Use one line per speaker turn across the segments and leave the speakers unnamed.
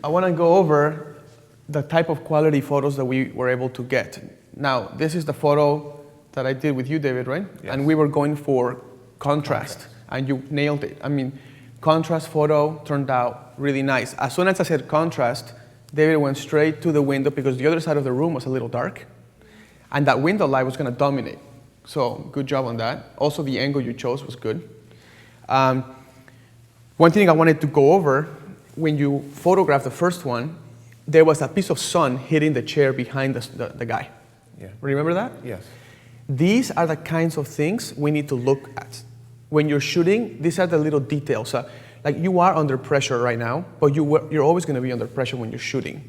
I want to go over the type of quality photos that we were able to get. Now, this is the photo that I did with you, David, right?
Yes.
And we were going for contrast, and you nailed it. I mean, contrast photo turned out really nice. As soon as I said contrast, David went straight to the window because the other side of the room was a little dark, and that window light was going to dominate. So good job on that. Also, the angle you chose was good. One thing I wanted to go over, when you photographed the first one, there was a piece of sun hitting the chair behind the guy.
Yeah.
Remember that?
Yes.
These are the kinds of things we need to look at. When you're shooting, these are the little details. Like you are under pressure right now, but you're always going to be under pressure when you're shooting.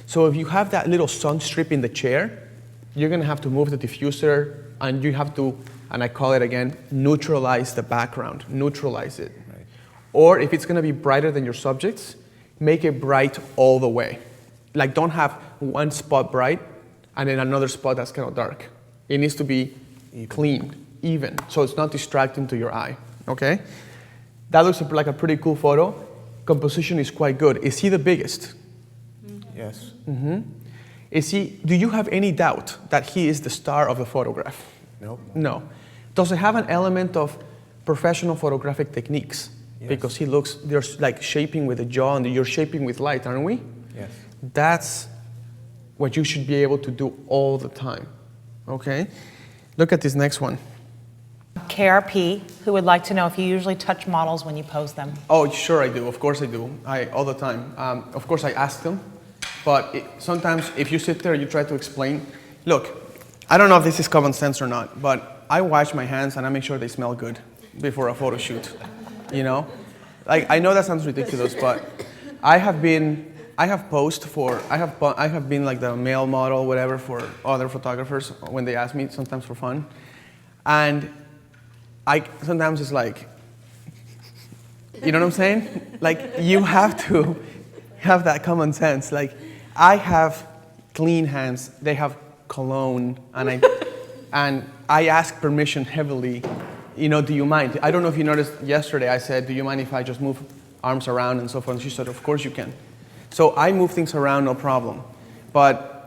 So if you have that little sun strip in the chair, you're going to have to move the diffuser, and you have to, and I call it again, neutralize the background, neutralize it.
Right.
Or if it's going to be brighter than your subjects, make it bright all the way. Like don't have one spot bright and then another spot that's kind of dark. It needs to be clean, even, so it's not distracting to your eye, okay? That looks like a pretty cool photo. Composition is quite good. Is he the biggest?
Yes.
Do you have any doubt that he is the star of the photograph?
Nope.
No. Does it have an element of professional photographic techniques?
Yes.
Because he looks, they're like shaping with the jaw and you're shaping with light, aren't we?
Yes.
That's what you should be able to do all the time, okay? Look at this next one.
KRP, who would like to know if you usually touch models when you pose them.
Oh, sure I do. Of course I do. All the time. Of course I ask them, but sometimes if you sit there and you try to explain, look, I don't know if this is common sense or not, but I wash my hands and I make sure they smell good before a photo shoot, you know? Like, I know that sounds ridiculous, but I have been like the male model, whatever, for other photographers when they ask me, sometimes for fun. And sometimes it's like, you know what I'm saying? Like, you have to have that common sense. Like, I have clean hands, they have cologne, and I ask permission heavily, you know, do you mind? I don't know if you noticed yesterday, I said, do you mind if I just move arms around and so forth? And she said, of course you can. So I move things around, no problem. But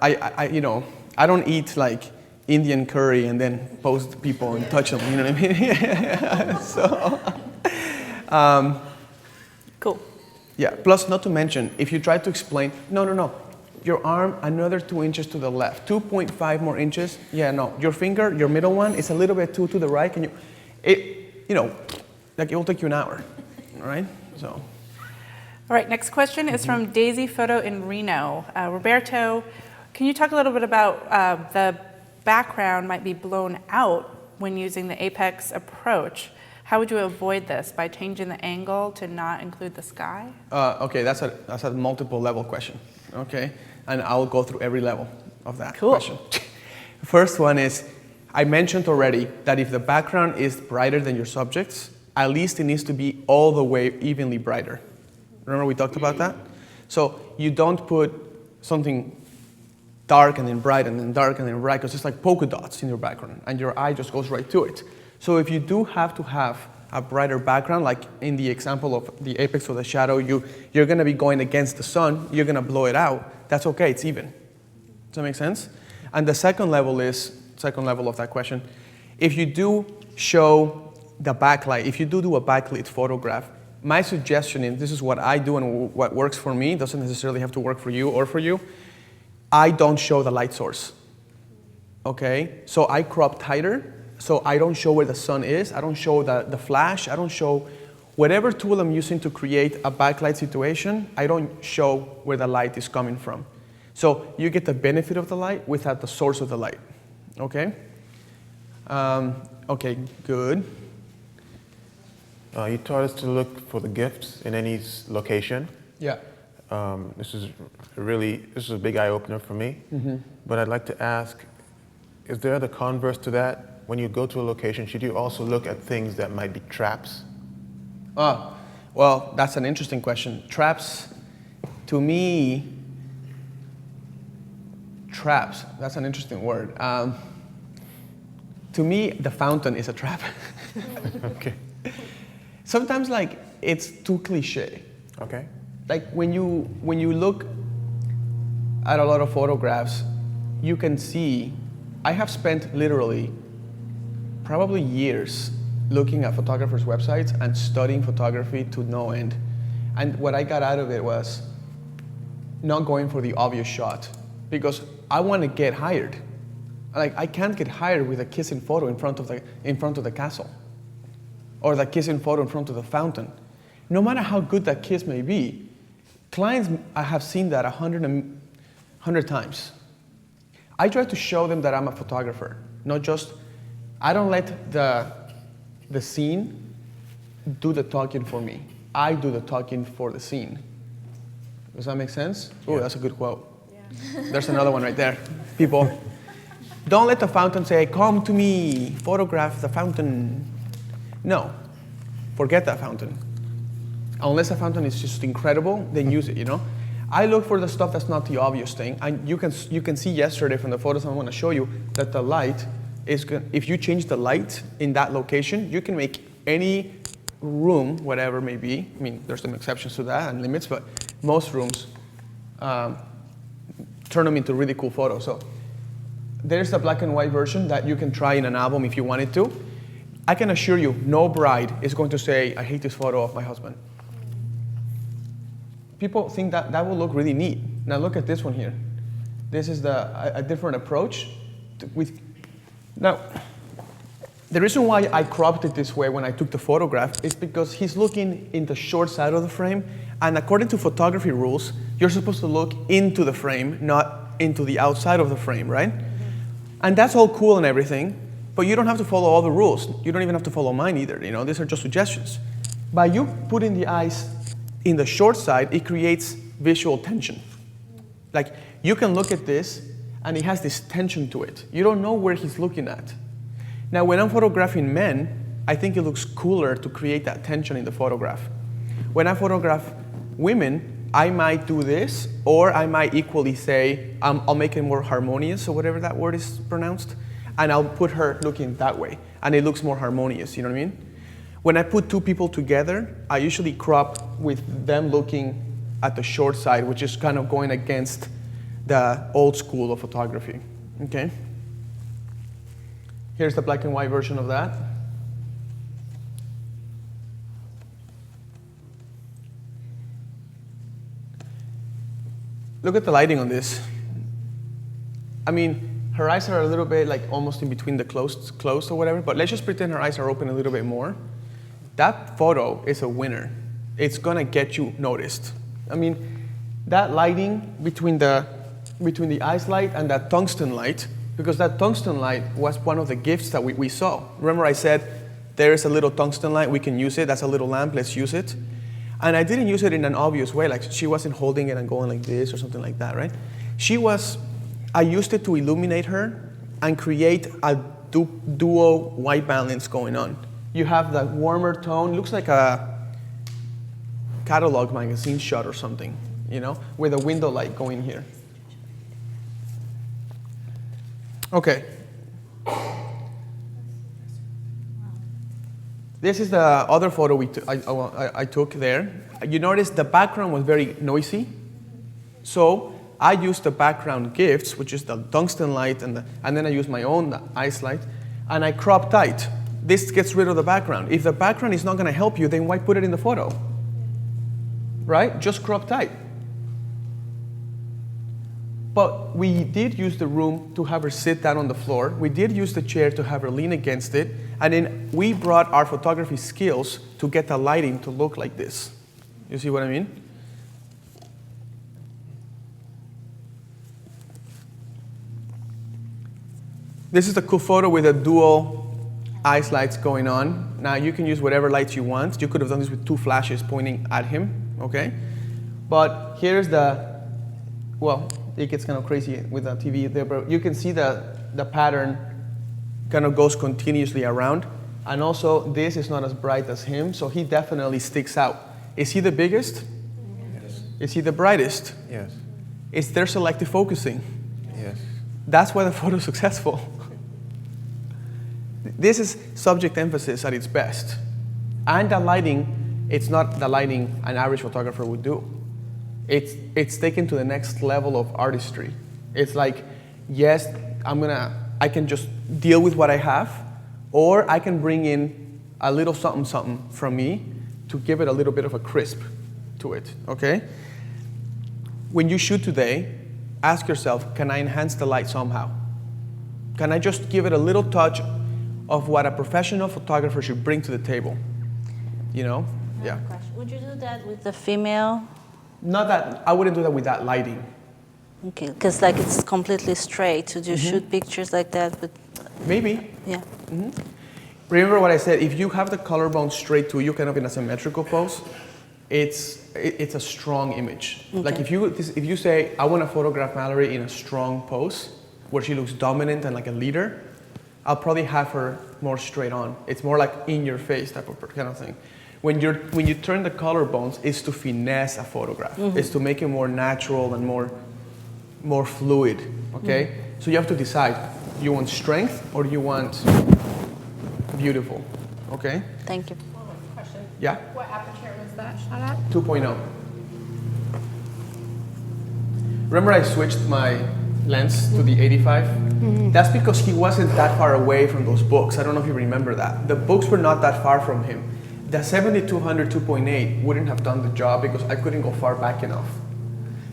you know, I don't eat like Indian curry and then pose people and touch them, you know what I mean? So,
Cool.
yeah, plus not to mention, if you try to explain, no, your arm another 2 inches to the left, 2.5 more inches, yeah, no, your finger, your middle one is a little bit to the right, you know, like it will take you an hour, all right? So.
All right, next question is from Daisy Photo in Reno. Roberto, can you talk a little bit about the background might be blown out when using the apex approach? How would you avoid this? By changing the angle to not include the sky?
Okay, that's a multiple level question, okay? And I'll go through every level of that
Cool.
question. First one is, I mentioned already that if the background is brighter than your subjects, at least it needs to be all the way evenly brighter. Remember we talked about that? So you don't put something dark and then bright and then dark and then bright, because it's like polka dots in your background and your eye just goes right to it. So if you do have to have a brighter background, like in the example of the apex or the shadow, you're going to be going against the sun, you're going to blow it out, that's okay, it's even. Does that make sense? And the second level of that question, if you do show the backlight, if you do a backlit photograph, my suggestion is, this is what I do and what works for me, doesn't necessarily have to work for you or for you, I don't show the light source, okay? So I crop tighter, so I don't show where the sun is, I don't show the flash, I don't show whatever tool I'm using to create a backlight situation, I don't show where the light is coming from. So you get the benefit of the light without the source of the light, okay? Okay, good.
You taught us to look for the gifts in any location.
Yeah.
This is a big eye-opener for me. But I'd like to ask, is there the converse to that? When you go to a location, should you also look at things that might be traps?
Well, that's an interesting question. Traps, to me, that's an interesting word. To me, the fountain is a trap.
Okay.
Sometimes, like, it's too cliche.
Okay.
like when you look at a lot of photographs, you can see, I have spent literally probably years looking at photographers' websites and studying photography to no end. And what I got out of it was not going for the obvious shot, because I want to get hired. Like, I can't get hired with a kissing photo in front of the castle, or the kissing photo in front of the fountain. No matter how good that kiss may be, clients, I have seen that 100 times. I try to show them that I'm a photographer, not just, I don't let the scene do the talking for me. I do the talking for the scene. Does that make sense? Oh, that's a good quote. Yeah. There's another one right there. People, don't let the fountain say, come to me, photograph the fountain. No, forget that fountain. Unless the fountain is just incredible, then use it, you know? I look for the stuff that's not the obvious thing. And you can see yesterday from the photos I'm going to show you that the light is good. If you change the light in that location, you can make any room, whatever it may be. I mean, there's some exceptions to that and limits, but most rooms turn them into really cool photos. So there's the black and white version that you can try in an album if you wanted to. I can assure you, no bride is going to say, I hate this photo of my husband. People think that that will look really neat. Now look at this one here. This is a different approach. Now, the reason why I cropped it this way when I took the photograph is because he's looking in the short side of the frame, and according to photography rules, you're supposed to look into the frame, not into the outside of the frame, right? And that's all cool and everything, but you don't have to follow all the rules. You don't even have to follow mine either, you know, these are just suggestions. By you putting the eyes in the short side, it creates visual tension. Like, you can look at this, and it has this tension to it. You don't know where he's looking at. Now, when I'm photographing men, I think it looks cooler to create that tension in the photograph. When I photograph women, I might do this, or I might equally say, I'll make it more harmonious, or whatever that word is pronounced, and I'll put her looking that way, and it looks more harmonious, you know what I mean? When I put two people together, I usually crop with them looking at the short side, which is kind of going against the old school of photography, okay? Here's the black and white version of that. Look at the lighting on this. I mean, her eyes are a little bit like almost in between the closed or whatever, but let's just pretend her eyes are open a little bit more. That photo is a winner. It's gonna get you noticed. I mean, that lighting between the ice light and that tungsten light, because that tungsten light was one of the gifts that we saw. Remember I said, there's a little tungsten light, we can use it, that's a little lamp, let's use it. And I didn't use it in an obvious way, like she wasn't holding it and going like this or something like that, right? I used it to illuminate her and create a duo white balance going on. You have that warmer tone, looks like a catalog magazine shot or something, you know, with a window light going here. Okay. This is the other photo I took there. You notice the background was very noisy. So I used the background gifts, which is the tungsten light, and then I used my own ice light, and I crop tight. This gets rid of the background. If the background is not going to help you, then why put it in the photo? Right? Just crop tight. But we did use the room to have her sit down on the floor. We did use the chair to have her lean against it. And then we brought our photography skills to get the lighting to look like this. You see what I mean? This is a cool photo with a dual ice lights going on. Now you can use whatever lights you want. You could have done this with two flashes pointing at him, okay? But here's well, it gets kind of crazy with the TV there, but you can see the pattern kind of goes continuously around. And also, this is not as bright as him, so he definitely sticks out. Is he the biggest?
Yes.
Is he the brightest?
Yes.
Is there selective focusing?
Yes.
That's why the photo is successful. This is subject emphasis at its best. And the lighting, it's not the lighting an average photographer would do. it's taken to the next level of artistry. It's like, yes, I can just deal with what I have, or I can bring in a little something something from me to give it a little bit of a crisp to it, okay? When you shoot today, ask yourself, can I enhance the light somehow? Can I just give it a little touch of what a professional photographer should bring to the table? You know? Yeah.
Would you do that with the female?
Not that, I wouldn't do that with that lighting.
Okay, because like it's completely straight. Would you shoot pictures like that? But
Maybe.
yeah.
Remember what I said, if you have the collarbone straight to you, kind of in a symmetrical pose, it's a strong image.
Okay.
Like if you say, I want to photograph Mallory in a strong pose, where she looks dominant and like a leader, I'll probably have her more straight on. It's more like in your face type of kind of thing. When you turn the collarbones, it's to finesse a photograph. It's to make it more natural and more fluid, okay? So you have to decide, do you want strength or do you want beautiful, okay?
Thank you.
Question.
Yeah?
What aperture was that shot at?
2.0. Remember I switched my lens to the 85? That's because he wasn't that far away from those books. I don't know if you remember that. The books were not that far from him. The 7200 2.8 wouldn't have done the job because I couldn't go far back enough.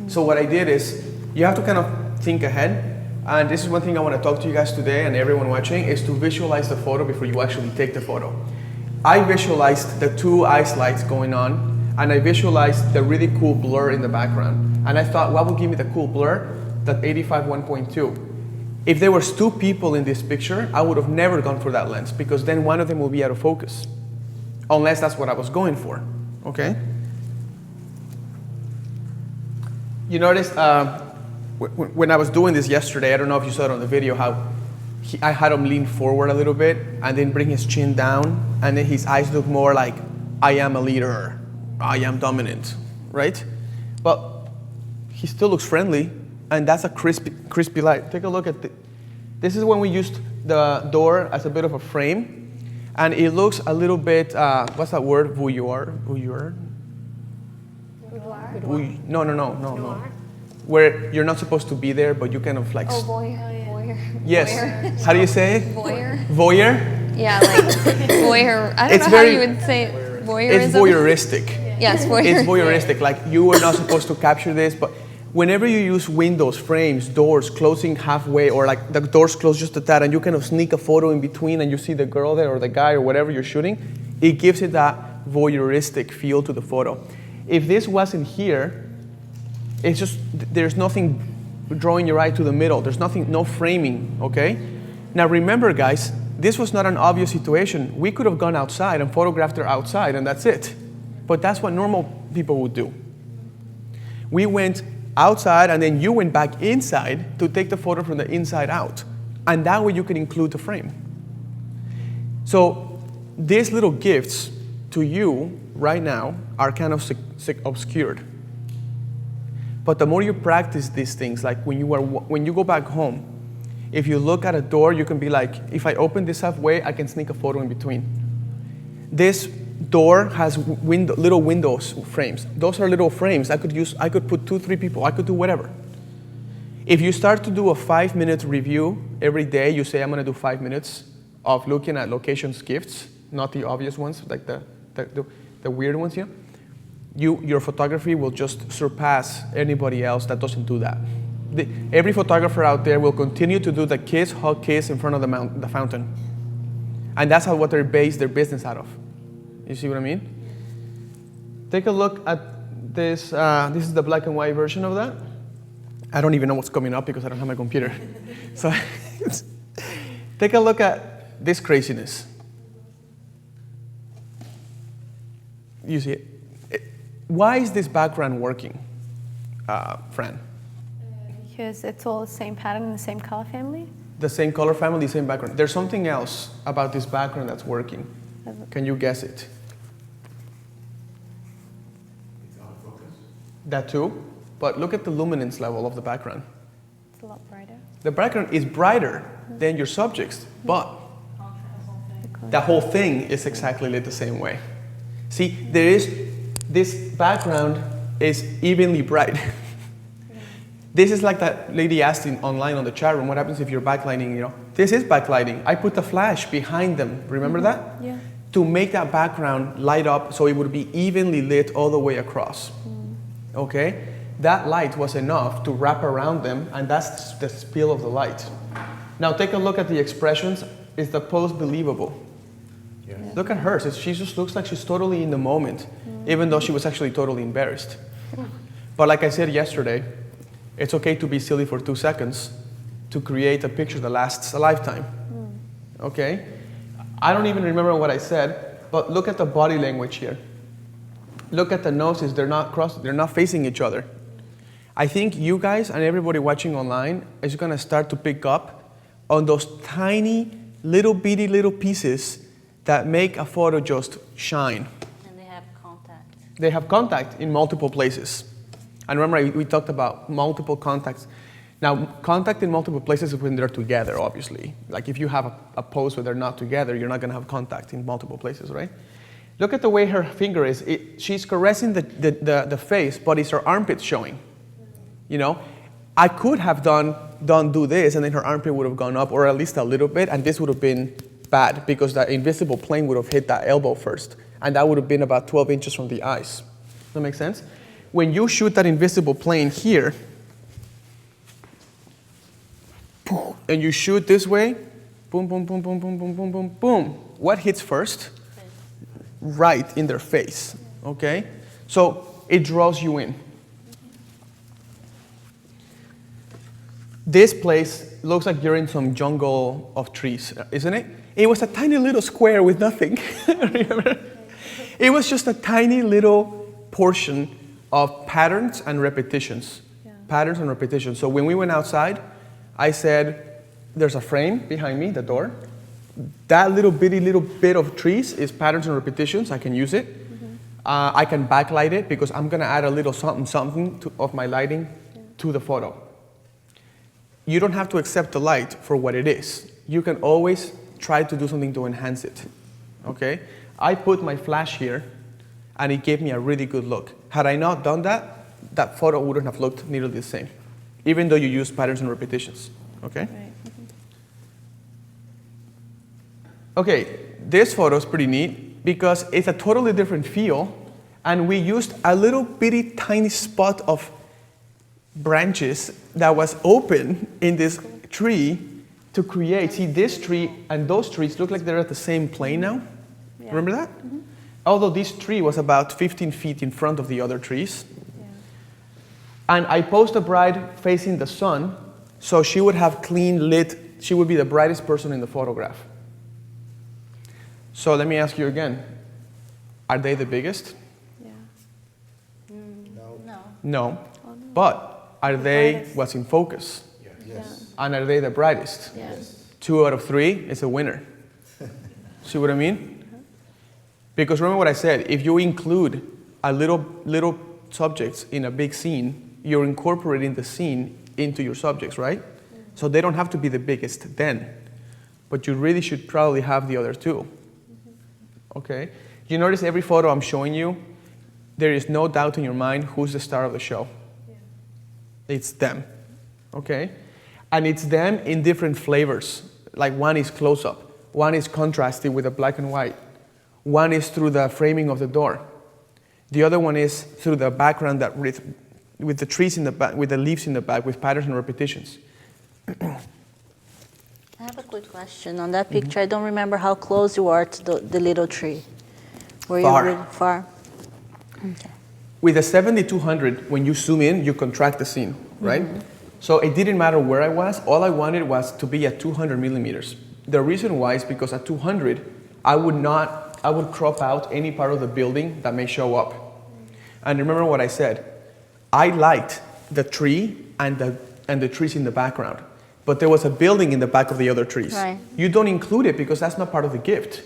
So what I did is, you have to kind of think ahead, and this is one thing I want to talk to you guys today and everyone watching, is to visualize the photo before you actually take the photo. I visualized the two ice lights going on, and I visualized the really cool blur in the background. And I thought, what would give me the cool blur? That 85 1.2. If there was two people in this picture, I would have never gone for that lens, because then one of them will be out of focus. Unless that's what I was going for, okay? You notice, when I was doing this yesterday, I don't know if you saw it on the video, how I had him lean forward a little bit and then bring his chin down, and then his eyes look more like, I am a leader, I am dominant, right? But he still looks friendly, and that's a crispy light. Take a look at this is when we used the door as a bit of a frame, and it looks a little bit, what's that word, voyeur? No. Where you're not supposed to be there, but you kind of like...
Oh, voyeur.
Yes.
Voyeur.
How do you say it?
Voyeur.
Voyeur?
Yeah, like voyeur. I don't
It's
know
very-
how you would say it. Voyeurism.
It's voyeuristic.
Yes, voyeur.
It's voyeuristic. Like, you were not supposed to capture this, but whenever you use windows, frames, doors closing halfway, or like the doors close just a tad, and you kind of sneak a photo in between and you see the girl there or the guy or whatever you're shooting, it gives it that voyeuristic feel to the photo. If this wasn't here, it's just, there's nothing drawing your eye to the middle. There's nothing, no framing, okay? Now remember, guys, this was not an obvious situation. We could have gone outside and photographed her outside, and that's it. But that's what normal people would do. We went outside, and then you went back inside to take the photo from the inside out. And that way you can include the frame. So these little gifts to you right now are kind of obscured. But the more you practice these things, like when you go back home, if you look at a door, you can be like, if I open this halfway, I can sneak a photo in between. This door has little windows frames. Those are little frames. I could put 2, 3 people. I could do whatever. If you start to do a 5-minute review every day, you say, I'm going to do 5 minutes of looking at locations gifts, not the obvious ones, like the weird ones, you know? Your photography will just surpass anybody else that doesn't do that. Every photographer out there will continue to do the kiss, hug, kiss in front of the fountain. And that's what they base their business out of. You see what I mean? Take a look at this. This is the black and white version of that. I don't even know what's coming up because I don't have my computer. So take a look at this craziness. You see it? Why is this background working, Fran?
Because it's all the same pattern, the same color family.
The same color family, same background. There's something else about this background that's working. Can you guess it?
It's out of focus.
That too, but look at the luminance level of the background.
It's a lot brighter.
The background is brighter than your subjects, but the whole thing is exactly lit the same way. See, there is this background is evenly bright. This is like that lady asked online on the chat room, what happens if you're backlighting, you know? This is backlighting. I put the flash behind them, remember that?
Yeah.
To make that background light up so it would be evenly lit all the way across. Okay? That light was enough to wrap around them, and that's the spill of the light. Now take a look at the expressions. Is the pose believable?
Yes.
Look at hers. She just looks like she's totally in the moment, even though she was actually totally embarrassed. But like I said yesterday, it's okay to be silly for 2 seconds to create a picture that lasts a lifetime. Okay? I don't even remember what I said, but look at the body language here. Look at the noses, they're not facing each other. I think you guys and everybody watching online is gonna start to pick up on those tiny, little bitty little pieces that make a photo just shine.
And they have contact.
They have contact in multiple places. And remember, we talked about multiple contacts. Now, contact in multiple places is when they're together, obviously. Like if you have a pose where they're not together, you're not gonna have contact in multiple places, right? Look at the way her finger is. She's caressing the face, but it's her armpit showing. You know, I could have do this, and then her armpit would have gone up, or at least a little bit, and this would have been bad because the invisible plane would have hit that elbow first, and that would have been about 12 inches from the eyes. Does that make sense? When you shoot that invisible plane here, and you shoot this way, boom, boom, boom, boom, boom, boom, boom, boom, boom. What hits first? Right in their face, okay? So it draws you in. This place looks like you're in some jungle of trees, isn't it? It was a tiny little square with nothing, remember? It was just a tiny little portion of patterns and repetitions.
Yeah.
Patterns and repetitions. So when we went outside, I said, there's a frame behind me, the door. That little bit of trees is patterns and repetitions. I can use it. I can backlight it because I'm gonna add a little something of my lighting to the photo. You don't have to accept the light for what it is. You can always try to do something to enhance it, okay? I put my flash here and it gave me a really good look. Had I not done that, that photo wouldn't have looked nearly the same, even though you use patterns and repetitions, okay?
Right.
Okay, this photo is pretty neat because it's a totally different feel, and we used a little bitty tiny spot of branches that was open in this tree to create. See, this tree and those trees look like they're at the same plane now.
Yeah.
Remember that? Although this tree was about 15 feet in front of the other trees.
Yeah.
And I posed the bride facing the sun, so she would have clean lit, she would be the brightest person in the photograph. So let me ask you again, are they the biggest?
Yeah.
No.
No. But are they
brightest.
what's in focus?
Yes.
And are they the brightest?
Yes.
2 out of 3 is a winner. See what I mean? Because remember what I said, if you include a little subjects in a big scene, you're incorporating the scene into your subjects, right? So they don't have to be the biggest then, but you really should probably have the other 2. Okay? You notice every photo I'm showing you, there is no doubt in your mind who's the star of the show. It's them, okay? And it's them in different flavors. Like one is close-up, one is contrasted with a black and white, one is through the framing of the door, the other one is through the background that with the trees in the back, with the leaves in the back, with patterns and repetitions.
I have a quick question. On that picture, I don't remember how close you are to the little tree. Were
Far.
you really far? Okay.
With the 7200, when you zoom in, you contract the scene, right? So it didn't matter where I was. All I wanted was to be at 200 millimeters. The reason why is because at 200, I would crop out any part of the building that may show up. And remember what I said. I liked the tree and the trees in the background, but there was a building in the back of the other trees.
Right.
You don't include it because that's not part of the gift.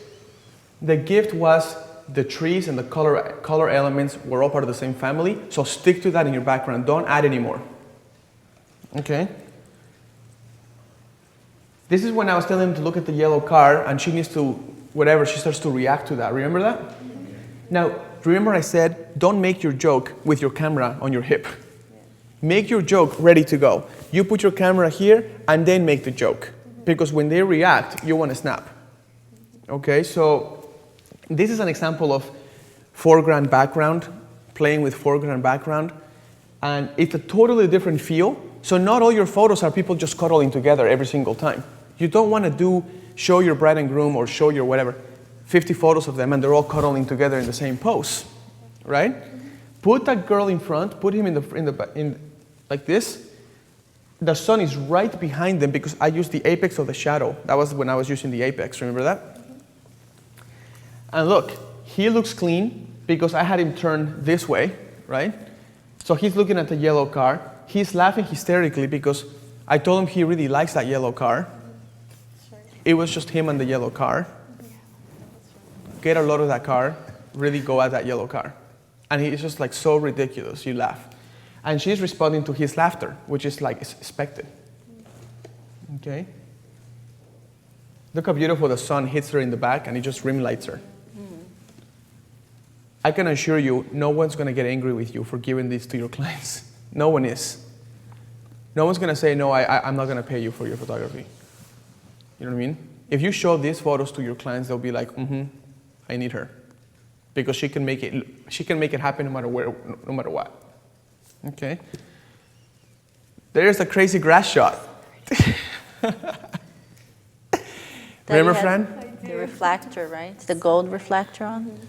The gift was the trees and the color elements were all part of the same family, so stick to that in your background. Don't add any more. Okay? This is when I was telling him to look at the yellow car, and she needs to, whatever, she starts to react to that. Remember that? Now, remember I said, don't make your joke with your camera on your hip. Make your joke ready to go. You put your camera here and then make the joke. Because when they react, you want to snap. Okay, so this is an example of foreground background, playing with foreground background. And it's a totally different feel. So not all your photos are people just cuddling together every single time. You don't want to show your bride and groom or show your whatever, 50 photos of them and they're all cuddling together in the same pose, right? Put that girl in front, put him in like this. The sun is right behind them because I used the apex of the shadow. That was when I was using the apex, remember that? And look, he looks clean because I had him turn this way, right? So he's looking at the yellow car. He's laughing hysterically because I told him he really likes that yellow car. It was just him and the yellow car. Get a load of that car, really go at that yellow car. And he's just like so ridiculous, you laugh. And she's responding to his laughter, which is like expected. Okay? Look how beautiful the sun hits her in the back and it just rim lights her. I can assure you, no one's going to get angry with you for giving this to your clients. No one is. No one's going to say, no, I'm not going to pay you for your photography. You know what I mean? If you show these photos to your clients, they'll be like, I need her. Because she can make it happen no matter where, no matter what. Okay? There's a crazy grass shot. Remember, Fran?
The reflector, right? It's the gold reflector on.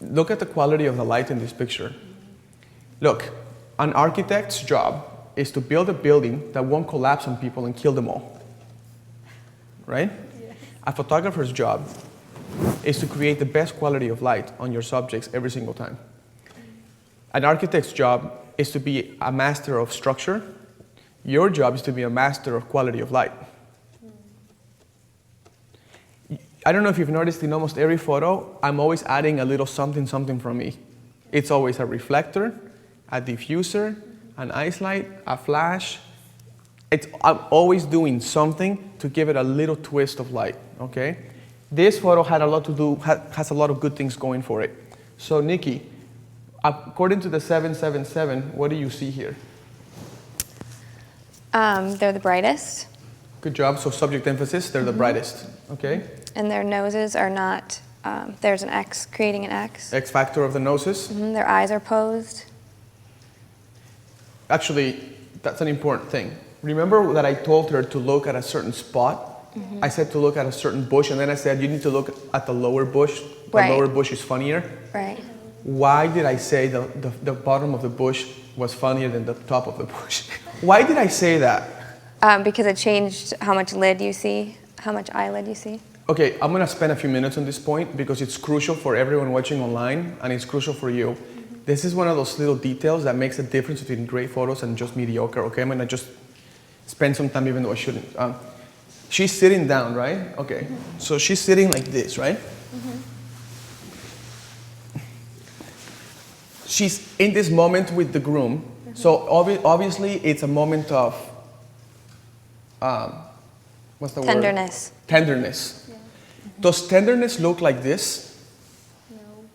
Look at the quality of the light in this picture. Look, an architect's job is to build a building that won't collapse on people and kill them all. Right? Yeah. A photographer's job is to create the best quality of light on your subjects every single time. An architect's job is to be a master of structure. Your job is to be a master of quality of light. I don't know if you've noticed in almost every photo, I'm always adding a little something from me. It's always a reflector, a diffuser, an ice light, a flash. I'm always doing something to give it a little twist of light, okay? This photo had a lot to do, has a lot of good things going for it. So Nikki, according to the 777, what do you see here?
They're the brightest.
Good job, so subject emphasis, they're the brightest, okay?
And their noses are not, there's an X, creating an X.
X factor of the noses.
Their eyes are posed.
Actually, that's an important thing. Remember that I told her to look at a certain spot? I said to look at a certain bush, and then I said you need to look at the lower bush. The lower bush is funnier.
Right.
Why did I say the bottom of the bush was funnier than the top of the bush? Why did I say that?
Because it changed how much lid you see, how much eyelid you see.
Okay, I'm gonna spend a few minutes on this point because it's crucial for everyone watching online and it's crucial for you. This is one of those little details that makes a difference between great photos and just mediocre, okay? I'm gonna just spend some time even though I shouldn't. She's sitting down, right? Okay, so she's sitting like this, right? She's in this moment with the groom. So obviously it's a moment of, what's the word?
Tenderness.
Tenderness. Yeah. Does tenderness look like this?
No.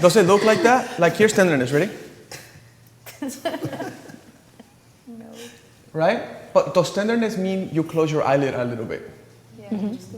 Does it look like that? Like here's tenderness, ready?
No.
Right? But does tenderness mean you close your eyelid a little bit?
Yeah.